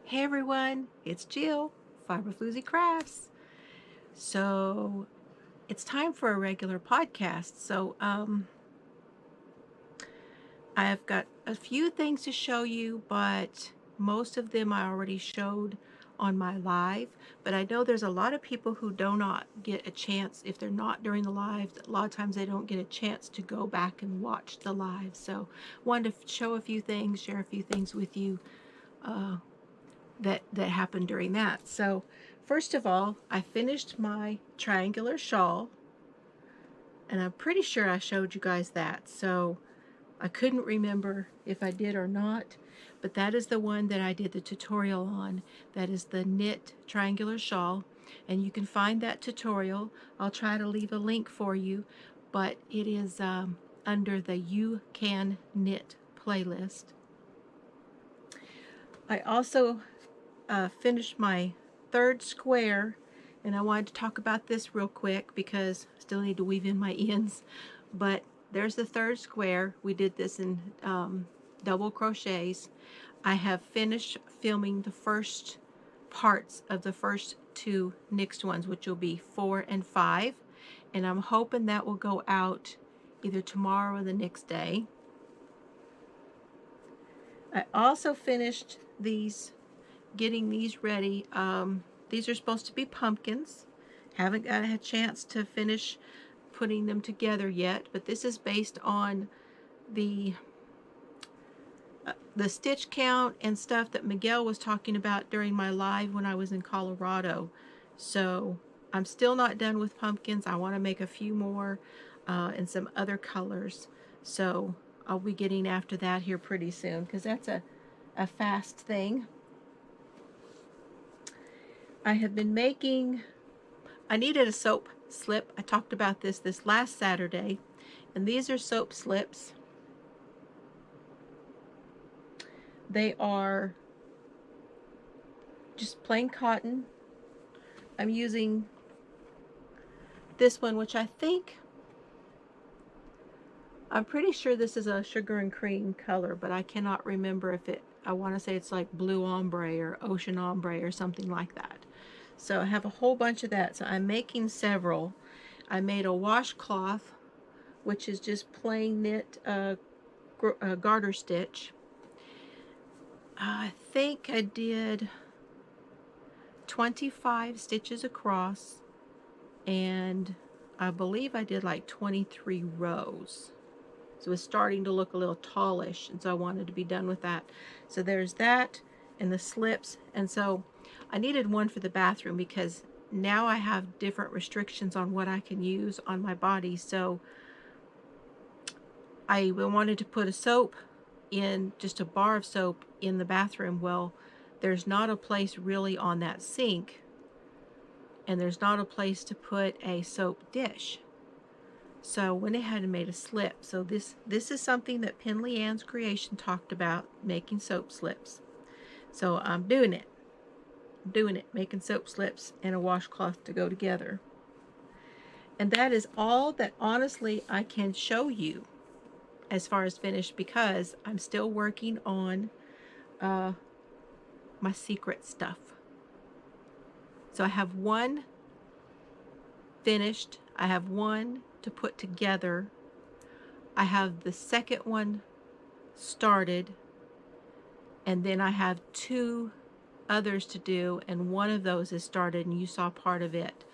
Hey everyone, it's Jill, Fiber Floozie Crafts. So it's time for a regular podcast. I've got a few things to show you, but most of them I already showed on my live. But I know there's a lot of people who do not get a chance, if they're not during the live, a lot of times they don't get a chance to go back and watch the live. So wanted to show a few things, share a few things with you. That happened during that. So first of all, I finished my triangular shawl, and I'm pretty sure I showed you guys that. So I couldn't remember if I did or not, but that is the one that I did the tutorial on. That is the knit triangular shawl, and you can find that tutorial. I'll try to leave a link for you, but it is under the You Can Knit playlist. I also finished my third square, and I wanted to talk about this real quick because I still need to weave in my ends. But there's the third square. We did this in double crochets. I have finished filming the first parts of the first two next ones, which will be 4 and 5, and I'm hoping that will go out either tomorrow or the next day. I also finished getting these ready. These are supposed to be pumpkins. Haven't got a chance to finish putting them together yet, but this is based on the stitch count and stuff that Miguel was talking about during my live when I was in Colorado. So I'm still not done with pumpkins. I want to make a few more in some other colors. So I'll be getting after that here pretty soon because that's a fast thing. I have been making, I needed a soap slip. I talked about this last Saturday, and these are soap slips. They are just plain cotton. I'm using this one, which I'm pretty sure this is a sugar and cream color, but I cannot remember if I want to say it's like blue ombre or ocean ombre or something like that. So I have a whole bunch of that. So I'm making several. I made a washcloth, which is just plain knit garter stitch. I think I did 25 stitches across, and I believe I did like 23 rows. So it's starting to look a little tallish, and so I wanted to be done with that. So there's that and the slips. And so I needed one for the bathroom because now I have different restrictions on what I can use on my body. So I wanted to put a soap in, just a bar of soap in the bathroom. Well, there's not a place really on that sink, and there's not a place to put a soap dish. So I went ahead and made a slip. So this is something that Penley Ann's Creation talked about, making soap slips. So I'm doing it, making soap slips and a washcloth to go together. And that is all that honestly I can show you as far as finished, because I'm still working on my secret stuff. So I have one finished, I have one to put together, I have the second one started, and then I have two others to do, and one of those is started and you saw part of it.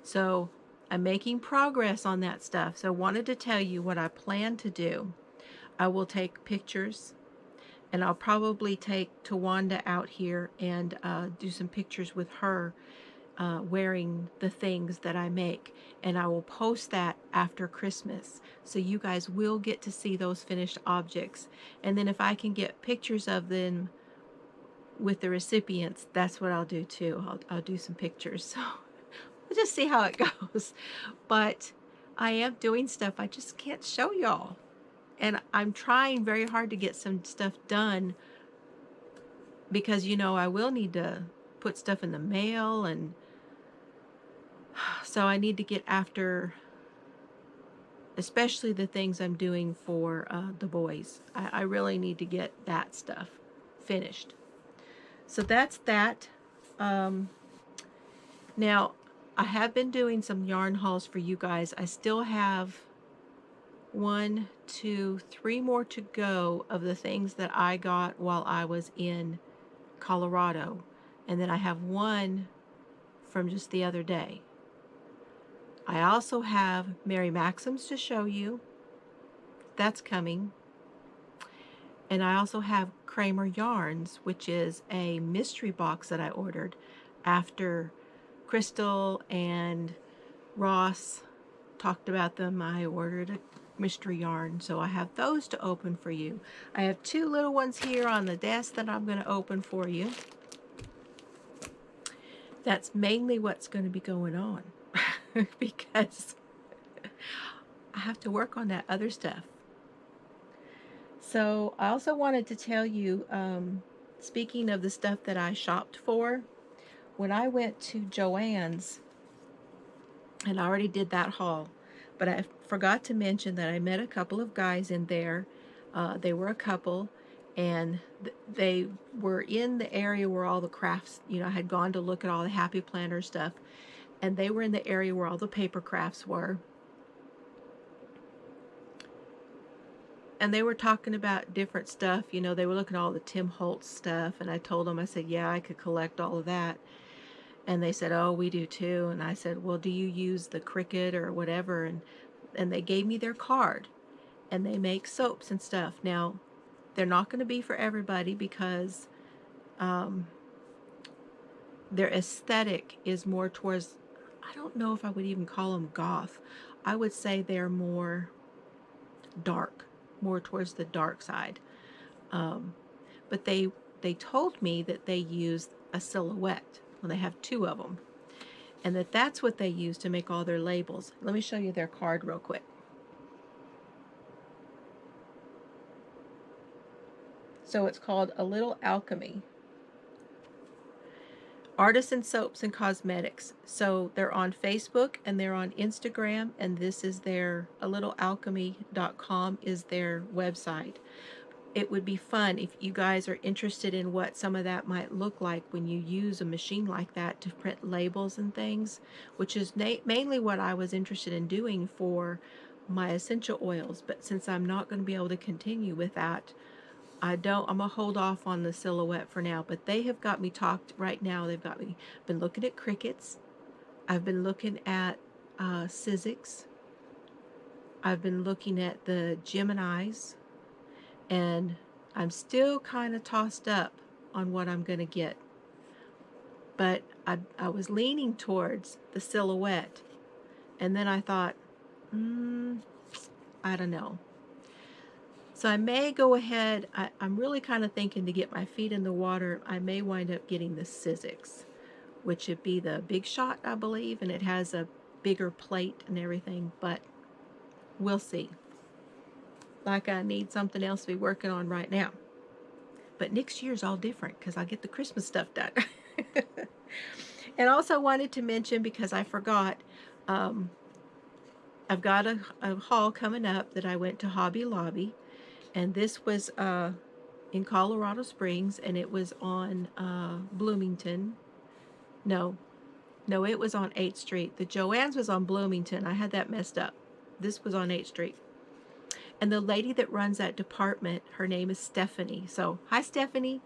So I'm making progress on that stuff. So I wanted to tell you what I plan to do. I will take pictures, and I'll probably take Tawanda out here and do some pictures with her wearing the things that I make, and I will post that after Christmas, so you guys will get to see those finished objects. And then if I can get pictures of them with the recipients, that's what I'll do too. I'll do some pictures. So we'll just see how it goes. But I am doing stuff I just can't show y'all, and I'm trying very hard to get some stuff done because I will need to put stuff in the mail, and so I need to get after especially the things I'm doing for the boys. I really need to get that stuff finished. So that's that. Um, Now, I have been doing some yarn hauls for you guys. I still have 1, 2, 3 more to go of the things that I got while I was in Colorado. And then I have one from just the other day. I also have Mary Maxim's to show you. That's coming. And I also have Kramer Yarns, which is a mystery box that I ordered after Crystal and Ross talked about them. I ordered a mystery yarn, so I have those to open for you. I have 2 little ones here on the desk that I'm going to open for you. That's mainly what's going to be going on because I have to work on that other stuff. So I also wanted to tell you, speaking of the stuff that I shopped for, when I went to Joann's, and I already did that haul, but I forgot to mention that I met a couple of guys in there. They were a couple, and they were in the area where all the crafts, I had gone to look at all the Happy Planner stuff, and they were in the area where all the paper crafts were. And they were talking about different stuff. They were looking at all the Tim Holtz stuff, and I told them, I said, yeah, I could collect all of that. And they said, oh, we do too. And I said, well, do you use the Cricut or whatever? And they gave me their card. And they make soaps and stuff. Now, they're not going to be for everybody because their aesthetic is more towards, I don't know if I would even call them goth. I would say they're more dark, more towards the dark side. But they told me that they used a silhouette. Well, they have 2 of them. And that's what they use to make all their labels. Let me show you their card real quick. So it's called A Little Alchemy. Artisan Soaps and Cosmetics. So they're on Facebook and they're on Instagram, and this is their alittlealchemy.com is their website. It would be fun if you guys are interested in what some of that might look like when you use a machine like that to print labels and things, which is mainly what I was interested in doing for my essential oils. But since I'm not going to be able to continue with that, I'm going to hold off on the silhouette for now. But they have got me talked right now. They've got me been looking at Cricuts. I've been looking at Sizzix. I've been looking at the Geminis. And I'm still kind of tossed up on what I'm going to get. But I was leaning towards the silhouette. And then I thought, I don't know. So I may go ahead. I'm really kind of thinking to get my feet in the water. I may wind up getting the Sizzix, which would be the Big Shot, I believe. And it has a bigger plate and everything. But we'll see. Like I need something else to be working on right now. But next year's all different because I'll get the Christmas stuff done. And also wanted to mention, because I forgot, I've got a haul coming up that I went to Hobby Lobby. And this was in Colorado Springs, and it was on Bloomington. No, it was on 8th Street. The Joann's was on Bloomington. I had that messed up. This was on 8th Street. And the lady that runs that department, her name is Stephanie. So, hi, Stephanie.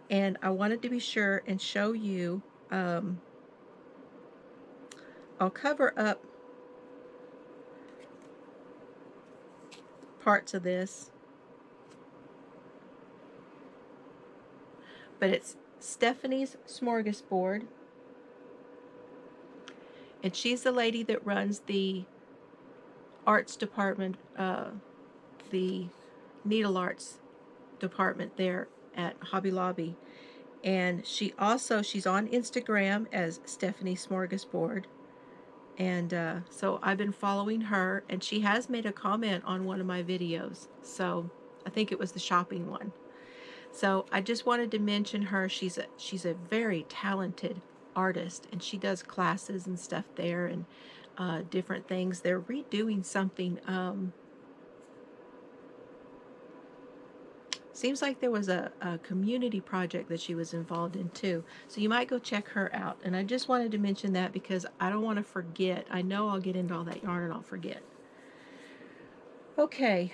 And I wanted to be sure and show you, I'll cover up parts of this. But it's Stephanie's Smorgasbord. And she's the lady that runs the arts department, the needle arts department there at Hobby Lobby. And she's on Instagram as Stephanie Smorgasbord. And so I've been following her, and she has made a comment on one of my videos. So I think it was the shopping one. So I just wanted to mention her. She's a very talented artist, and she does classes and stuff there, and different things. They're redoing something Seems like there was a community project that she was involved in too. So you might go check her out. And I just wanted to mention that because I don't want to forget. I know I'll get into all that yarn and I'll forget. Okay,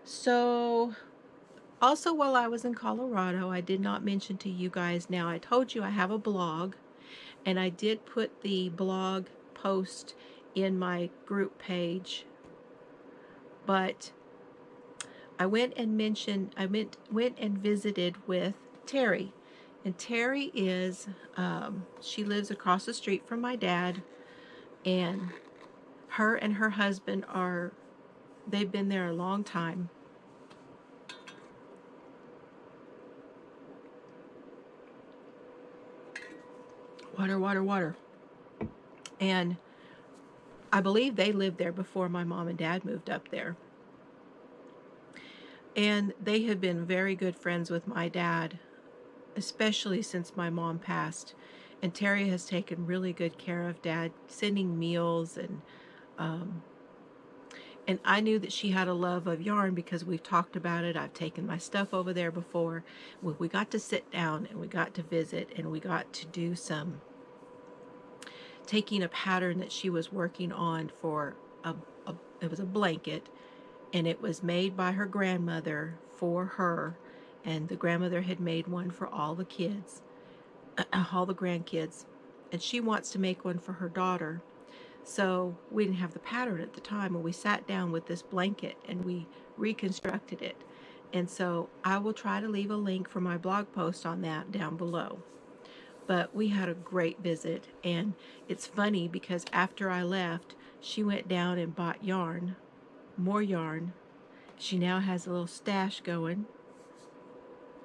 so also while I was in Colorado, I did not mention to you guys, now I told you I have a blog, and I did put the blog post in my group page, but I went and went and visited with Terry. And Terry is, she lives across the street from my dad, and her husband they've been there a long time. Water, water, water. And I believe they lived there before my mom and dad moved up there. And they have been very good friends with my dad, especially since my mom passed. And Terry has taken really good care of Dad, sending meals, and I knew that she had a love of yarn because we've talked about it. I've taken my stuff over there before. We got to sit down and we got to visit and we got to do some taking a pattern that she was working on for it was a blanket, and it was made by her grandmother for her, and the grandmother had made one for all the kids, all the grandkids, and she wants to make one for her daughter. So we didn't have the pattern at the time, and we sat down with this blanket and we reconstructed it. And so I will try to leave a link for my blog post on that down below. But we had a great visit, and it's funny because after I left, she went down and bought yarn, more yarn. She now has a little stash going.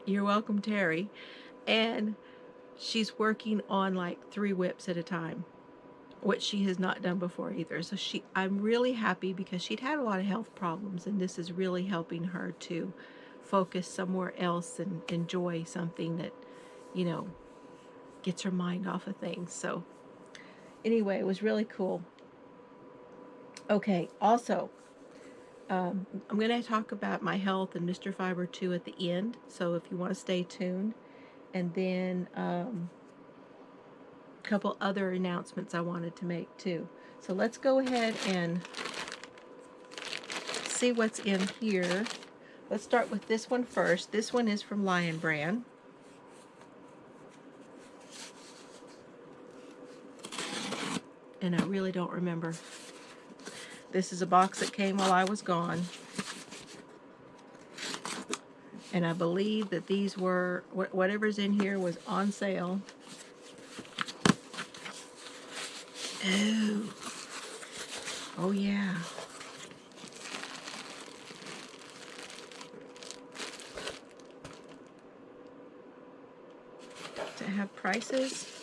You're welcome, Terry. And she's working on like 3 whips at a time, which she has not done before either. So I'm really happy because she'd had a lot of health problems, and this is really helping her to focus somewhere else and enjoy something that, you know, gets her mind off of things. So anyway, it was really cool. Okay, also, I'm going to talk about my health and Mr. Fiber 2 at the end, so if you want to stay tuned. And then a couple other announcements I wanted to make too. So let's go ahead and see what's in here. Let's start with this one first. This one is from Lion Brand. And I really don't remember. This is a box that came while I was gone. And I believe that these were, whatever's in here was on sale. Oh. Oh yeah. To have prices.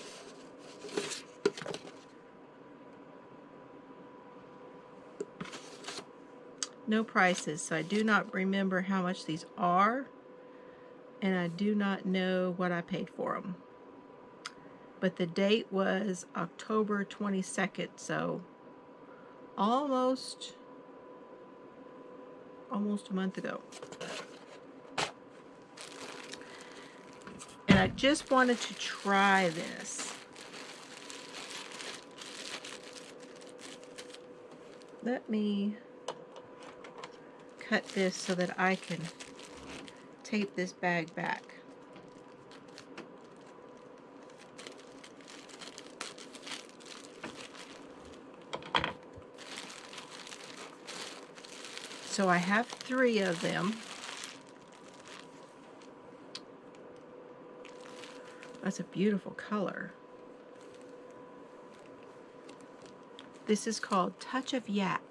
No prices, so I do not remember how much these are, and I do not know what I paid for them. But the date was October 22nd, so almost a month ago. And I just wanted to try this. Let me cut this so that I can tape this bag back. So I have 3 of them. That's a beautiful color. This is called Touch of Yak.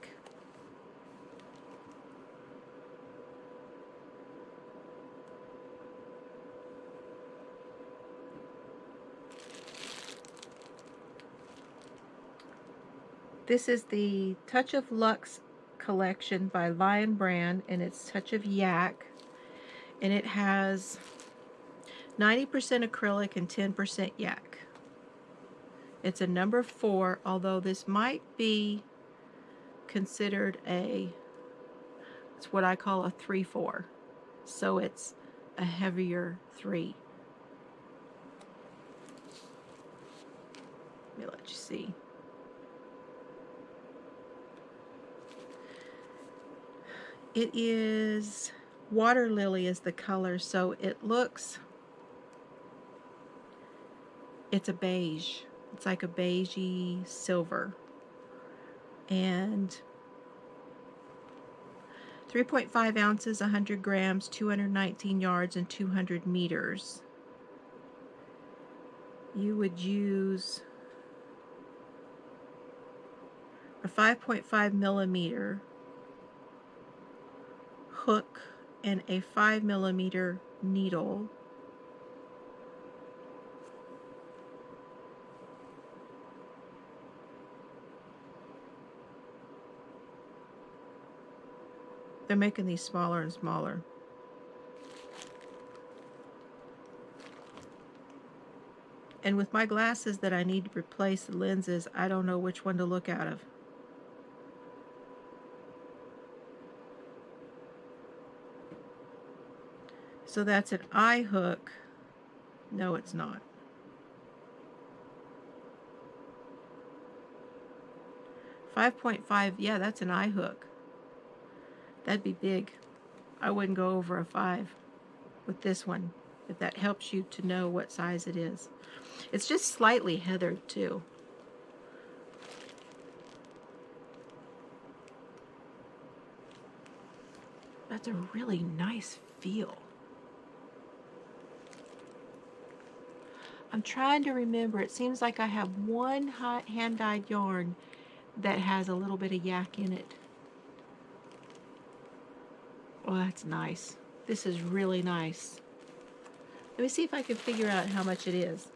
This is the Touch of Luxe collection by Lion Brand, and it's Touch of Yak. And it has 90% acrylic and 10% yak. It's a number 4, although this might be considered it's what I call a 3/4. So it's a heavier 3. Let me let you see. It is water lily is the color, so it looks, it's a beige. It's like a beigey silver. And 3.5 ounces, 100 grams, 219 yards, and 200 meters. You would use a 5.5 millimeter hook and a 5 millimeter needle. They're making these smaller and smaller. And with my glasses that I need to replace the lenses, I don't know which one to look out of. So that's an eye hook. No, it's not. 5.5, yeah, that's an eye hook. That'd be big. I wouldn't go over a 5 with this one, if that helps you to know what size it is. It's just slightly heathered too. That's a really nice feel. I'm trying to remember. It seems like I have one hand-dyed yarn that has a little bit of yak in it. Oh, that's nice. This is really nice. Let me see if I can figure out how much it is.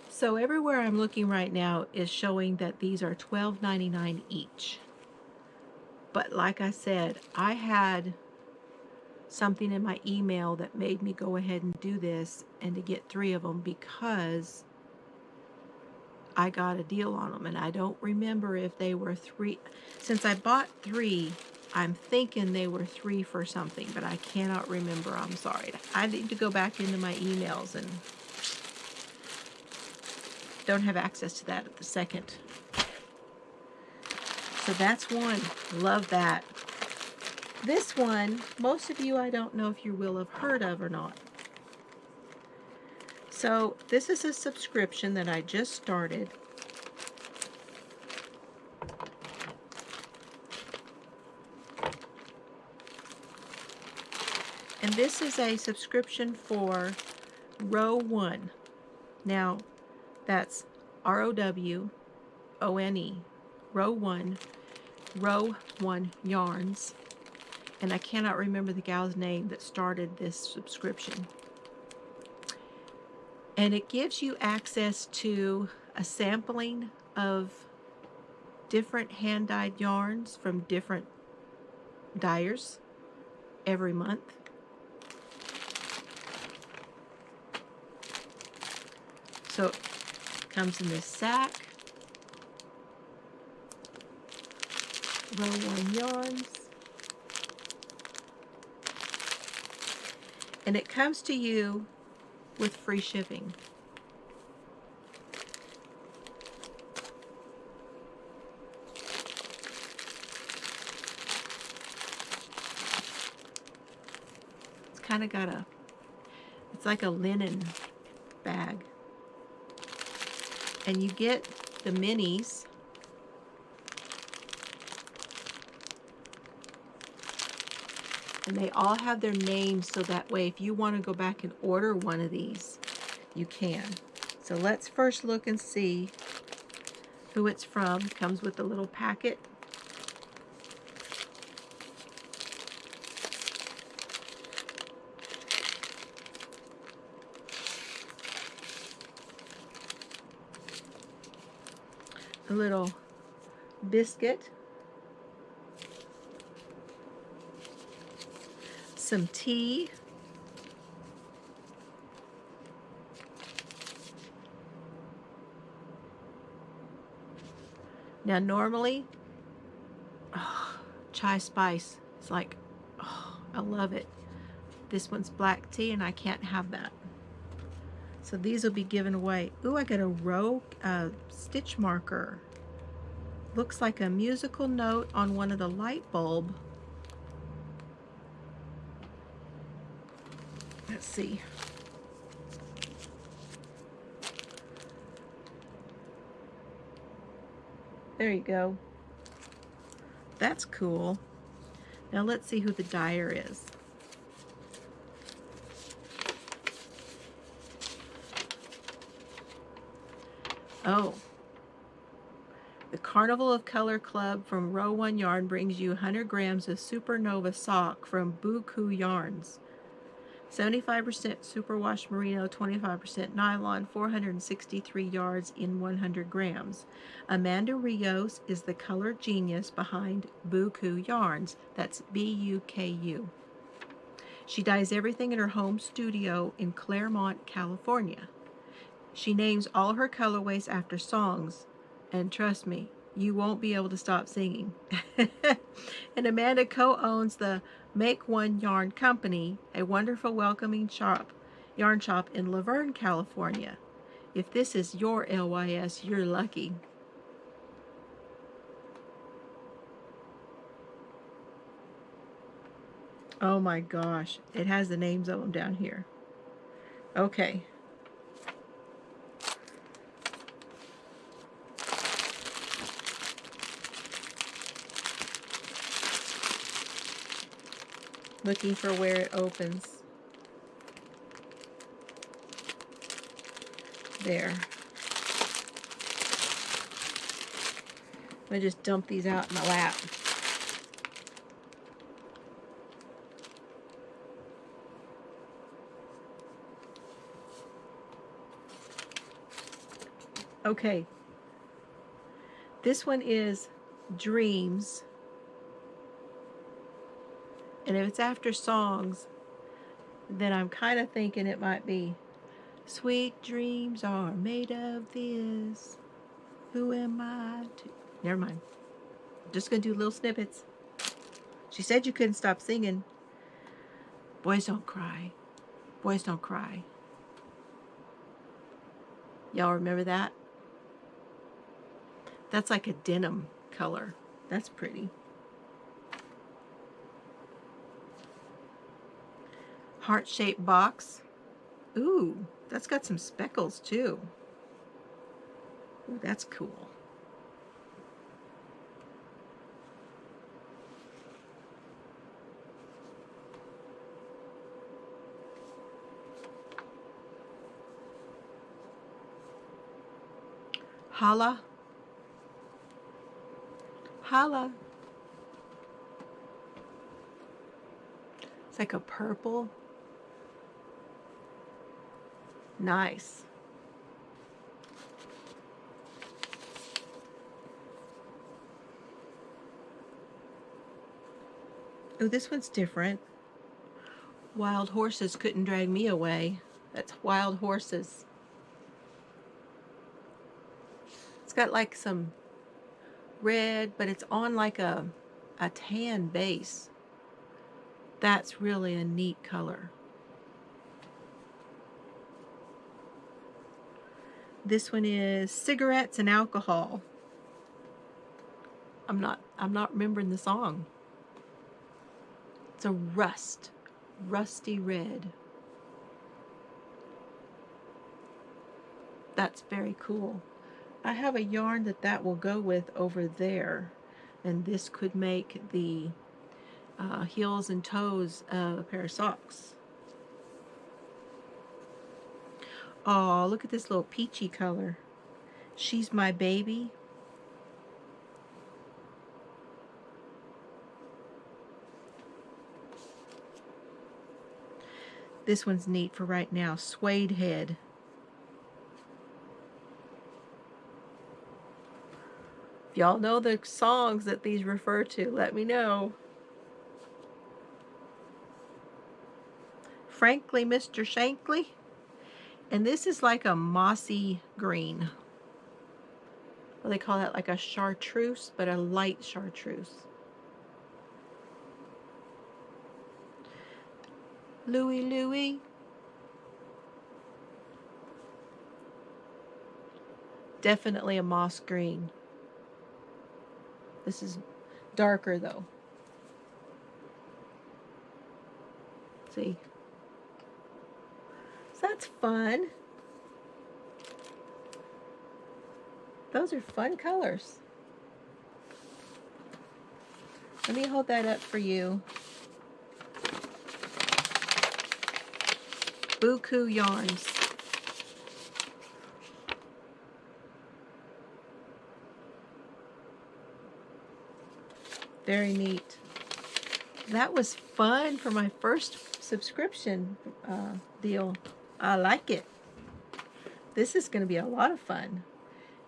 So everywhere I'm looking right now is showing that these are $12.99 each. But like I said, I had something in my email that made me go ahead and do this and to get 3 of them because I got a deal on them, and I don't remember if they were 3. Since I bought 3, I'm thinking they were 3 for something, but I cannot remember. I'm sorry. I need to go back into my emails and don't have access to that at the second. So that's one. Love that. This one, most of you, I don't know if you will have heard of or not. So this is a subscription that I just started. And this is a subscription for Row 1. Now, that's ROWONE, Row 1, Row 1 Yarns. And I cannot remember the gal's name that started this subscription. And it gives you access to a sampling of different hand-dyed yarns from different dyers every month. So it comes in this sack. Row 1 yarns. And it comes to you with free shipping. It's kind of got it's like a linen bag. And you get the minis. And they all have their names, so that way if you want to go back and order one of these, you can. So let's first look and see who it's from. It comes with a little packet. A little biscuit. Some tea. Now normally, chai spice, it's like, I love it. This one's black tea, and I can't have that. So these will be given away. Ooh, I got a row stitch marker. Looks like a musical note on one of the light bulb. Let's see. There you go. That's cool. Now let's see who the dyer is. Oh. The Carnival of Color Club from Row 1 Yarn brings you 100 grams of Supernova sock from Buku Yarns. 75% superwash merino, 25% nylon, 463 yards in 100 grams. Amanda Rios is the color genius behind Buku Yarns. That's B-U-K-U. She dyes everything in her home studio in Claremont, California. She names all her colorways after songs, and trust me, you won't be able to stop singing. And Amanda co-owns the Make One Yarn Company, a wonderful welcoming yarn shop in Laverne, California. If this is your LYS, you're lucky. Oh my gosh, it has the names of them down here. Okay. Looking for where it opens. There. I'm going to just dump these out in my lap. Okay. This one is Dreams. And if it's after songs, then I'm kind of thinking it might be Sweet dreams are made of this. Who am I to... Never mind. Just going to do little snippets. She said you couldn't stop singing. Boys don't cry. Boys don't cry. Y'all remember that? That's like a denim color. That's pretty. Heart-shaped box. Ooh, that's got some speckles too. Ooh, that's cool. Holla. Holla. It's like a purple. Nice. Oh, this one's different. Wild horses couldn't drag me away. That's Wild Horses. It's got like some red, but it's on like a tan base. That's really a neat color. This one is Cigarettes and Alcohol. I'm not remembering the song. It's a rusty red. That's very cool. I have a yarn that will go with over there, and this could make the heels and toes of a pair of socks. Oh, look at this little peachy color. She's My Baby. This one's neat for right now. Suede Head. If y'all know the songs that these refer to, let me know. Frankly, Mr. Shankly. And this is like a mossy green. Well, they call that like a chartreuse, but a light chartreuse. Louie Louie. Definitely a moss green. This is darker though. See? So that's fun. Those are fun colors. Let me hold that up for you. Buku yarns. Very neat. That was fun for my first subscription deal. I like it. This is going to be a lot of fun.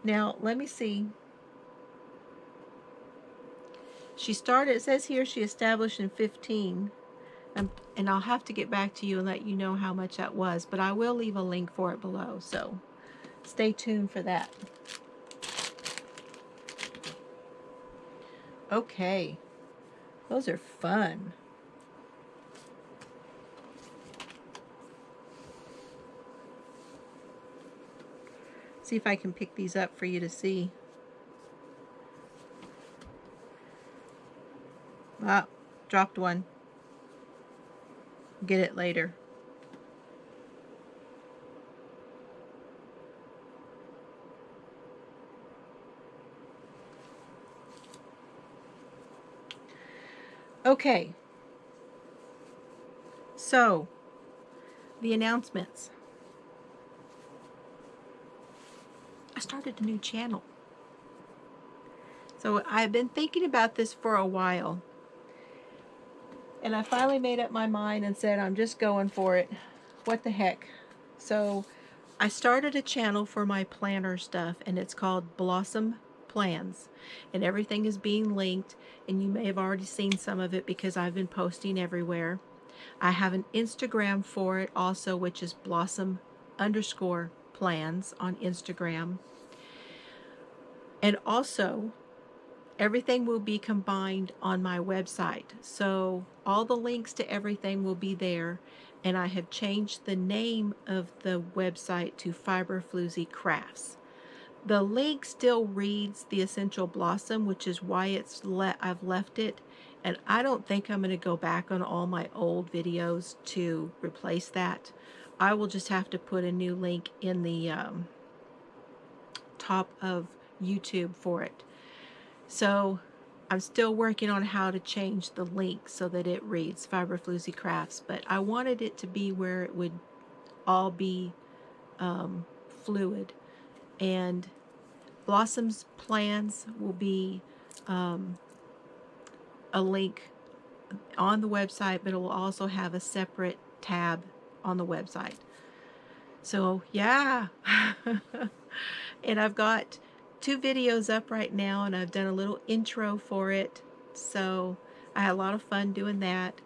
Now, let me see. She started, it says here she established in 15. And I'll have to get back to you and let you know how much that was. But I will leave a link for it below. So stay tuned for that. Okay. Those are fun. See if I can pick these up for you to see. Ah, dropped one. Get it later. Okay. So, the announcements. I started a new channel. So I've been thinking about this for a while. And I finally made up my mind and said, I'm just going for it. What the heck? So I started a channel for my planner stuff, and it's called Blossom Plans. And everything is being linked, and you may have already seen some of it because I've been posting everywhere. I have an Instagram for it also, which is Blossom_plans on Instagram. And also, everything will be combined on my website. So all the links to everything will be there. And I have changed the name of the website to Fiber Floozie Crafts. The link still reads The Essential Blossom, which is why I've left it. And I don't think I'm going to go back on all my old videos to replace that. I will just have to put a new link in the top of YouTube for it. So I'm still working on how to change the link so that it reads Fiber Floozie Crafts, but I wanted it to be where it would all be fluid. And Blossom's Plans will be a link on the website, but it will also have a separate tab on the website. So yeah. And I've got 2 videos up right now, and I've done a little intro for it. So I had a lot of fun doing that.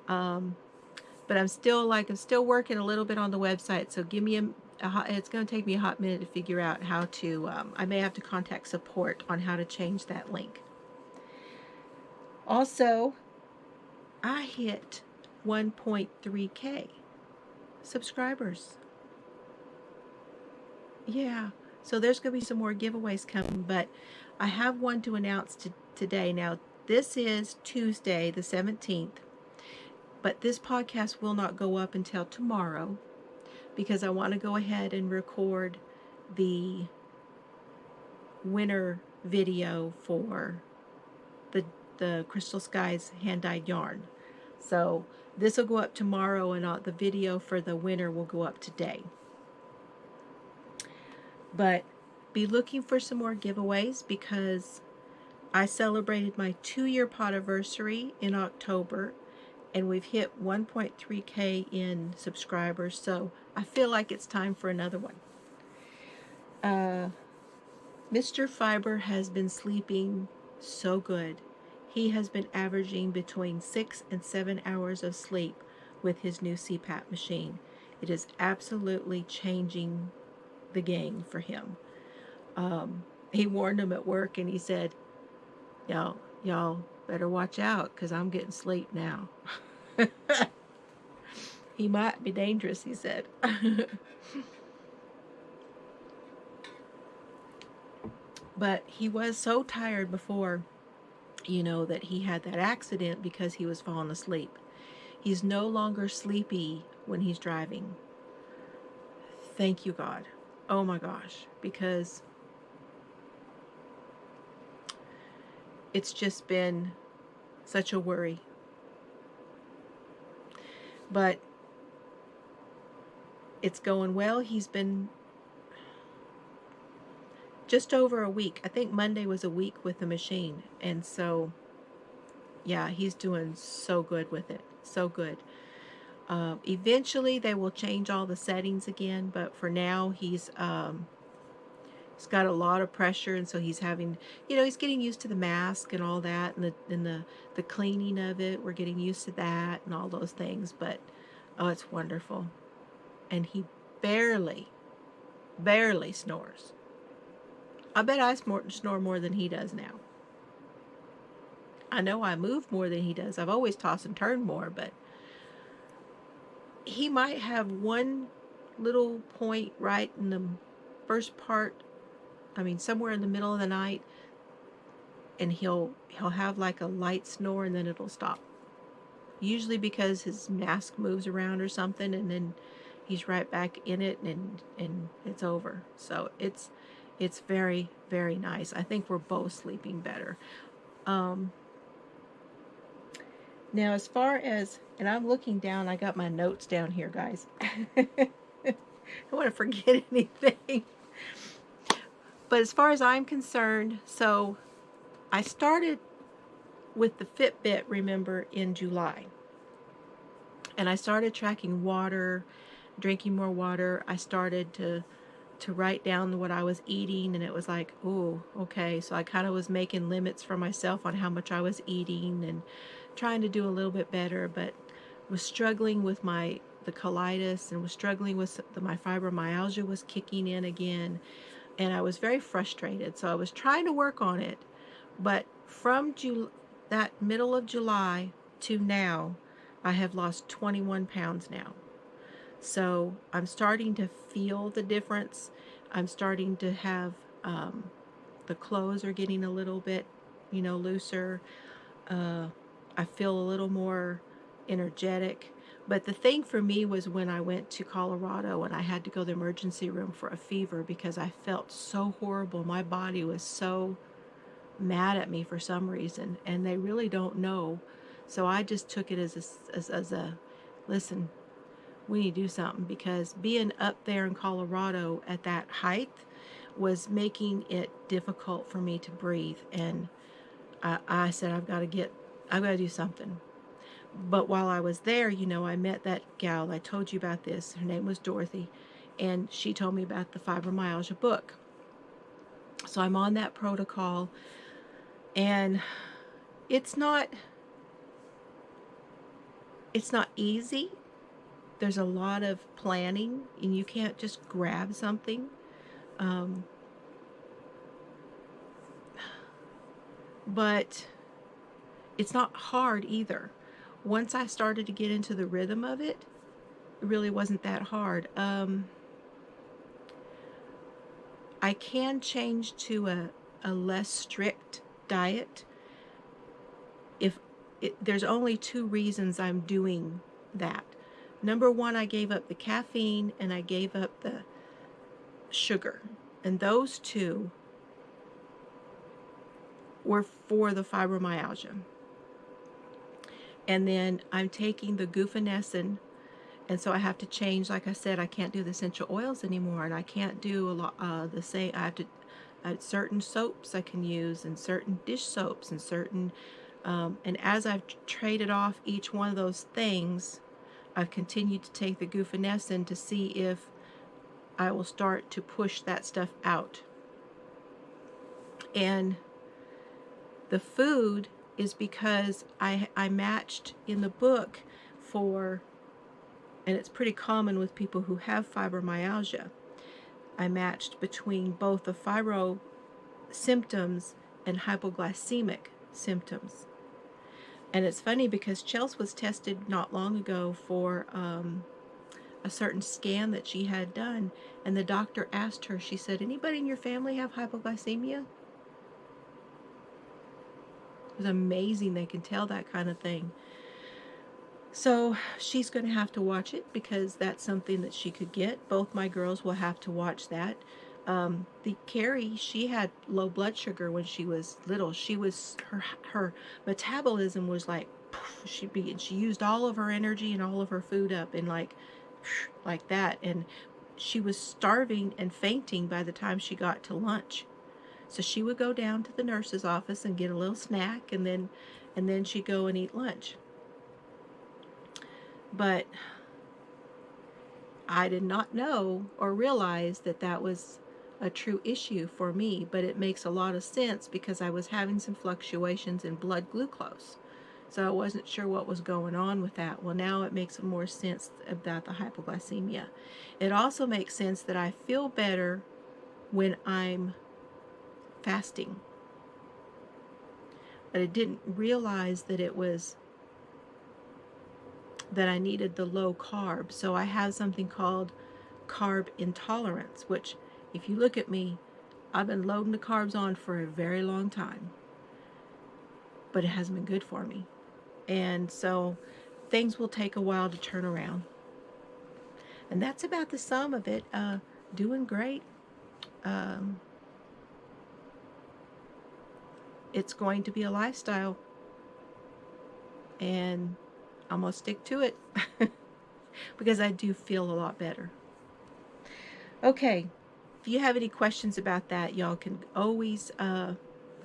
But I'm still working a little bit on the website. So give me it's going to take me a hot minute to figure out how to, I may have to contact support on how to change that link. Also, I hit 1.3K subscribers. Yeah. So there's going to be some more giveaways coming, but I have one to announce today. Now, this is Tuesday, the 17th, but this podcast will not go up until tomorrow because I want to go ahead and record the winter video for the Crystal Skies hand-dyed yarn. So this will go up tomorrow, and the video for the winter will go up today. But be looking for some more giveaways because I celebrated my 2-year podiversary in October, and we've hit 1.3K in subscribers, so I feel like it's time for another one. Mr. Fiber has been sleeping so good. He has been averaging between 6 and 7 hours of sleep with his new CPAP machine. It is absolutely changing the game for him. He warned him at work, and he said, y'all better watch out because I'm getting sleep now. He might be dangerous, he said. But he was so tired before, that he had that accident because he was falling asleep. He's no longer sleepy when he's driving. Thank you, God. Oh my gosh. Because it's just been such a worry. But it's going well. He's been just over a week. I think Monday was a week with the machine. And so, yeah, he's doing so good with it. So good. Eventually, they will change all the settings again. But for now, he's got a lot of pressure. And so he's having, he's getting used to the mask and all that. And the cleaning of it. We're getting used to that and all those things. But, oh, it's wonderful. And he barely snores. I bet I snore more than he does now. I know I move more than he does. I've always tossed and turned more, but he might have one little point right in the first part, somewhere in the middle of the night, and he'll have like a light snore and then it'll stop. Usually because his mask moves around or something, and then he's right back in it, and it's over. So it's very, very nice. I think we're both sleeping better. Now, as far as, and I'm looking down, I got my notes down here, guys. I don't want to forget anything. But as far as I'm concerned, so I started with the Fitbit, remember, in July. And I started tracking water, drinking more water. I started to write down what I was eating, and it was like, oh, okay. So I kind of was making limits for myself on how much I was eating and trying to do a little bit better, but was struggling with the colitis, and was struggling with my fibromyalgia was kicking in again, and I was very frustrated. So I was trying to work on it, but from that middle of July to now, I have lost 21 pounds now. So I'm starting to feel the difference. I'm starting to have, the clothes are getting a little bit, looser. I feel a little more energetic. But the thing for me was when I went to Colorado and I had to go to the emergency room for a fever because I felt so horrible. My body was so mad at me for some reason, and they really don't know. So I just took it as a listen, we need to do something, because being up there in Colorado at that height was making it difficult for me to breathe. And I said, I've got to do something. But while I was there, I met that gal. I told you about this. Her name was Dorothy, and she told me about the fibromyalgia book. So I'm on that protocol, and it's not easy. There's a lot of planning, and you can't just grab something. But it's not hard either. Once I started to get into the rhythm of it, it really wasn't that hard. I can change to a less strict diet. There's only 2 reasons I'm doing that. Number 1, I gave up the caffeine and I gave up the sugar. And those 2 were for the fibromyalgia. And then I'm taking the guaifenesin, and so I have to change. Like I said, I can't do the essential oils anymore, and I can't do a lot the same. I have certain soaps I can use, and certain dish soaps, and certain and as I've traded off each one of those things, I've continued to take the guaifenesin to see if I will start to push that stuff out. And the food is because I matched in the book for, and it's pretty common with people who have fibromyalgia, I matched between both the fibro symptoms and hypoglycemic symptoms. And it's funny because Chelsea was tested not long ago for a certain scan that she had done, and the doctor asked her, she said, anybody in your family have hypoglycemia? It was amazing they can tell that kind of thing. So she's going to have to watch it because that's something that she could get. Both my girls will have to watch that. The Carrie, she had low blood sugar when she was little. She was her metabolism was like poof, she used all of her energy and all of her food up and like that, and she was starving and fainting by the time she got to lunch. So she would go down to the nurse's office and get a little snack, and then she'd go and eat lunch. But I did not know or realize that that was a true issue for me, but it makes a lot of sense because I was having some fluctuations in blood glucose. So I wasn't sure what was going on with that. Well, now it makes more sense about the hypoglycemia. It also makes sense that I feel better when I'm fasting. But I didn't realize that it was that I needed the low carb. So I have something called carb intolerance, which if you look at me, I've been loading the carbs on for a very long time, but it hasn't been good for me. And so things will take a while to turn around. And that's about the sum of it. Doing great. It's going to be a lifestyle, and I'm going to stick to it because I do feel a lot better. Okay, if you have any questions about that, y'all can always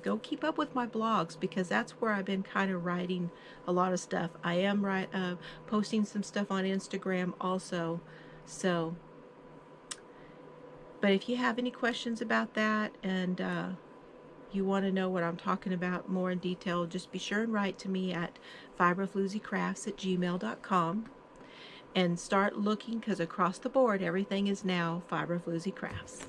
go keep up with my blogs because that's where I've been kind of writing a lot of stuff. I am posting some stuff on Instagram also. So, but if you have any questions about that and you want to know what I'm talking about more in detail, just be sure and write to me at fiberflooziecrafts@gmail.com and start looking, because across the board everything is now Fiber Floozie Crafts.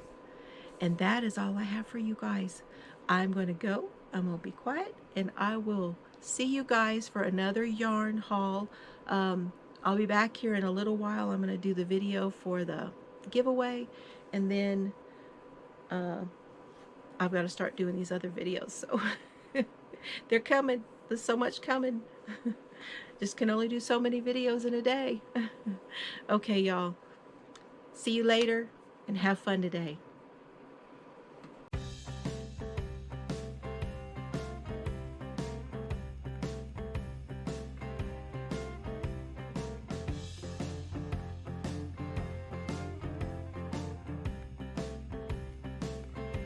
And that is all I have for you guys. I'm going to go. I'm going to be quiet, and I will see you guys for another yarn haul. I'll be back here in a little while. I'm going to do the video for the giveaway, and then I've got to start doing these other videos. So they're coming. There's so much coming. Just can only do so many videos in a day. Okay, y'all. See you later, and have fun today.